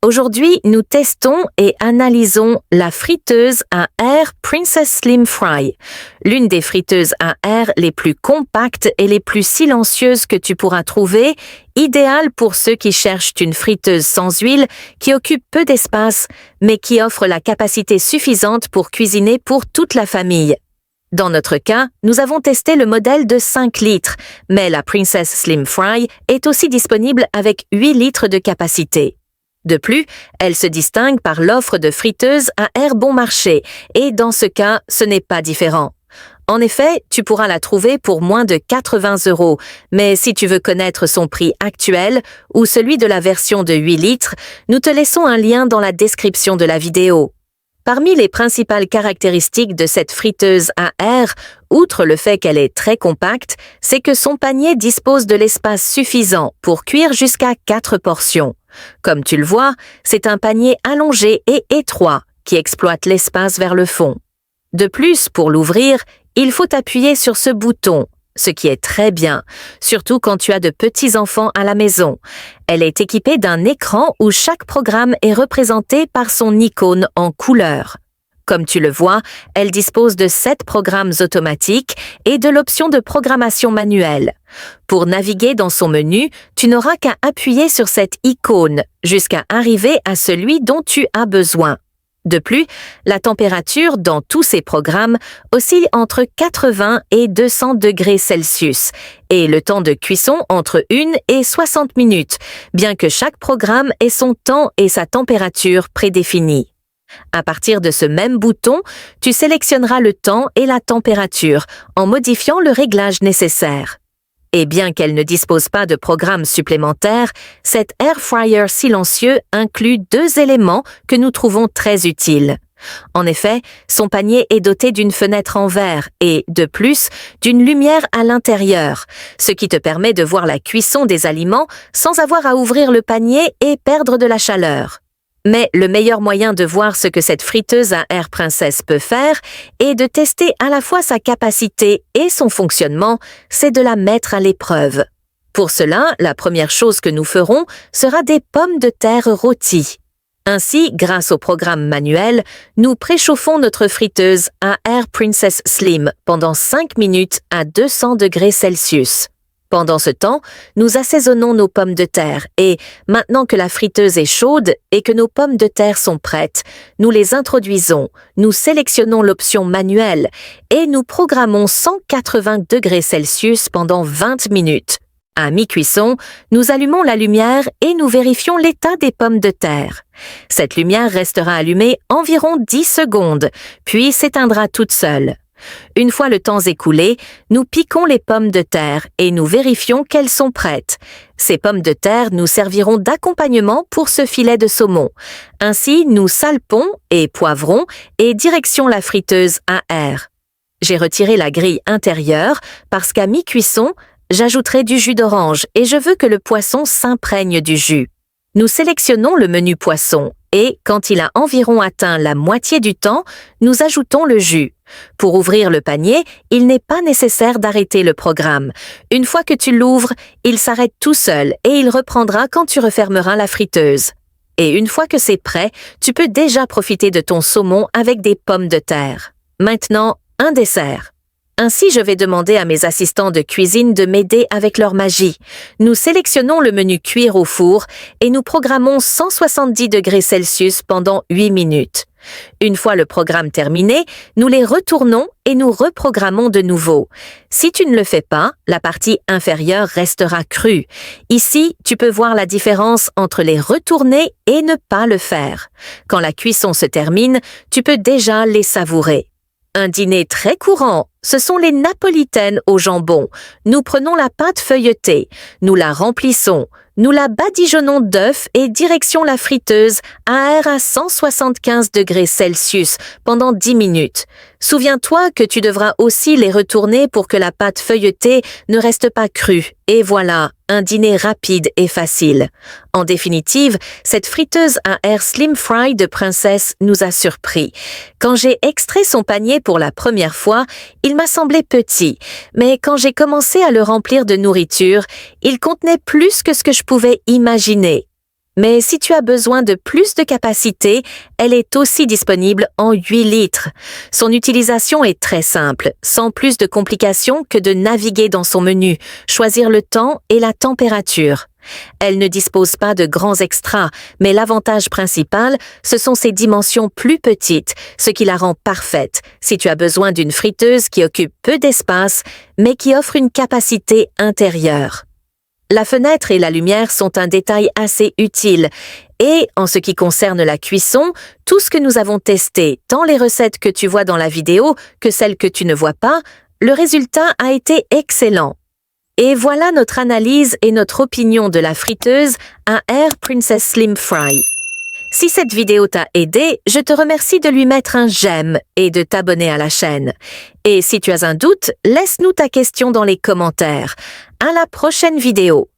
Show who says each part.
Speaker 1: Aujourd'hui, nous testons et analysons la friteuse à air Princess Slim Fry, l'une des friteuses à air les plus compactes et les plus silencieuses que tu pourras trouver, idéale pour ceux qui cherchent une friteuse sans huile qui occupe peu d'espace, mais qui offre la capacité suffisante pour cuisiner pour toute la famille. Dans notre cas, nous avons testé le modèle de 5 litres, mais la Princess Slim Fry est aussi disponible avec 8 litres de capacité. De plus, elle se distingue par l'offre de friteuse à air bon marché, et dans ce cas, ce n'est pas différent. En effet, tu pourras la trouver pour moins de 80 €, mais si tu veux connaître son prix actuel ou celui de la version de 8 litres, nous te laissons un lien dans la description de la vidéo. Parmi les principales caractéristiques de cette friteuse à air, outre le fait qu'elle est très compacte, c'est que son panier dispose de l'espace suffisant pour cuire jusqu'à 4 portions. Comme tu le vois, c'est un panier allongé et étroit qui exploite l'espace vers le fond. De plus, pour l'ouvrir, il faut appuyer sur ce bouton, ce qui est très bien, surtout quand tu as de petits-enfants à la maison. Elle est équipée d'un écran où chaque programme est représenté par son icône en couleur. Comme tu le vois, elle dispose de 7 programmes automatiques et de l'option de programmation manuelle. Pour naviguer dans son menu, tu n'auras qu'à appuyer sur cette icône jusqu'à arriver à celui dont tu as besoin. De plus, la température dans tous ces programmes oscille entre 80 et 200 degrés Celsius et le temps de cuisson entre 1 et 60 minutes, bien que chaque programme ait son temps et sa température prédéfinis. À partir de ce même bouton, tu sélectionneras le temps et la température en modifiant le réglage nécessaire. Et bien qu'elle ne dispose pas de programme supplémentaire, cet air fryer silencieux inclut 2 éléments que nous trouvons très utiles. En effet, son panier est doté d'une fenêtre en verre et, de plus, d'une lumière à l'intérieur, ce qui te permet de voir la cuisson des aliments sans avoir à ouvrir le panier et perdre de la chaleur. Mais le meilleur moyen de voir ce que cette friteuse à air Princess peut faire et de tester à la fois sa capacité et son fonctionnement, c'est de la mettre à l'épreuve. Pour cela, la première chose que nous ferons sera des pommes de terre rôties. Ainsi, grâce au programme manuel, nous préchauffons notre friteuse à air Princess Slim pendant 5 minutes à 200 degrés Celsius. Pendant ce temps, nous assaisonnons nos pommes de terre et, maintenant que la friteuse est chaude et que nos pommes de terre sont prêtes, nous les introduisons, nous sélectionnons l'option manuelle et nous programmons 180 degrés Celsius pendant 20 minutes. À mi-cuisson, nous allumons la lumière et nous vérifions l'état des pommes de terre. Cette lumière restera allumée environ 10 secondes, puis s'éteindra toute seule. Une fois le temps écoulé, nous piquons les pommes de terre et nous vérifions qu'elles sont prêtes. Ces pommes de terre nous serviront d'accompagnement pour ce filet de saumon. Ainsi, nous salpons et poivrons et direction la friteuse à air. J'ai retiré la grille intérieure parce qu'à mi-cuisson, j'ajouterai du jus d'orange et je veux que le poisson s'imprègne du jus. Nous sélectionnons le menu poisson et, quand il a environ atteint la moitié du temps, nous ajoutons le jus. Pour ouvrir le panier, il n'est pas nécessaire d'arrêter le programme. Une fois que tu l'ouvres, il s'arrête tout seul et il reprendra quand tu refermeras la friteuse. Et une fois que c'est prêt, tu peux déjà profiter de ton saumon avec des pommes de terre. Maintenant, un dessert. Ainsi, je vais demander à mes assistants de cuisine de m'aider avec leur magie. Nous sélectionnons le menu cuire au four et nous programmons 170 degrés Celsius pendant 8 minutes. Une fois le programme terminé, nous les retournons et nous reprogrammons de nouveau. Si tu ne le fais pas, la partie inférieure restera crue. Ici, tu peux voir la différence entre les retourner et ne pas le faire. Quand la cuisson se termine, tu peux déjà les savourer. Un dîner très courant, ce sont les napolitaines au jambon. Nous prenons la pâte feuilletée, nous la remplissons, nous la badigeonnons d'œufs et direction la friteuse à air à 175 degrés Celsius pendant 10 minutes. Souviens-toi que tu devras aussi les retourner pour que la pâte feuilletée ne reste pas crue. Et voilà, un dîner rapide et facile. En définitive, cette friteuse à air Slim Fry de Princess nous a surpris. Quand j'ai extrait son panier pour la première fois, il m'a semblé petit, mais quand j'ai commencé à le remplir de nourriture, il contenait plus que ce que je pouvais imaginer. Mais si tu as besoin de plus de capacité, elle est aussi disponible en 8 litres. Son utilisation est très simple, sans plus de complications que de naviguer dans son menu, choisir le temps et la température. Elle ne dispose pas de grands extras, mais l'avantage principal, ce sont ses dimensions plus petites, ce qui la rend parfaite si tu as besoin d'une friteuse qui occupe peu d'espace, mais qui offre une capacité intérieure. La fenêtre et la lumière sont un détail assez utile. Et, en ce qui concerne la cuisson, tout ce que nous avons testé, tant les recettes que tu vois dans la vidéo que celles que tu ne vois pas, le résultat a été excellent. Et voilà notre analyse et notre opinion de la friteuse, un Air Princess Slim Fry. Si cette vidéo t'a aidé, je te remercie de lui mettre un j'aime et de t'abonner à la chaîne. Et si tu as un doute, laisse-nous ta question dans les commentaires. À la prochaine vidéo.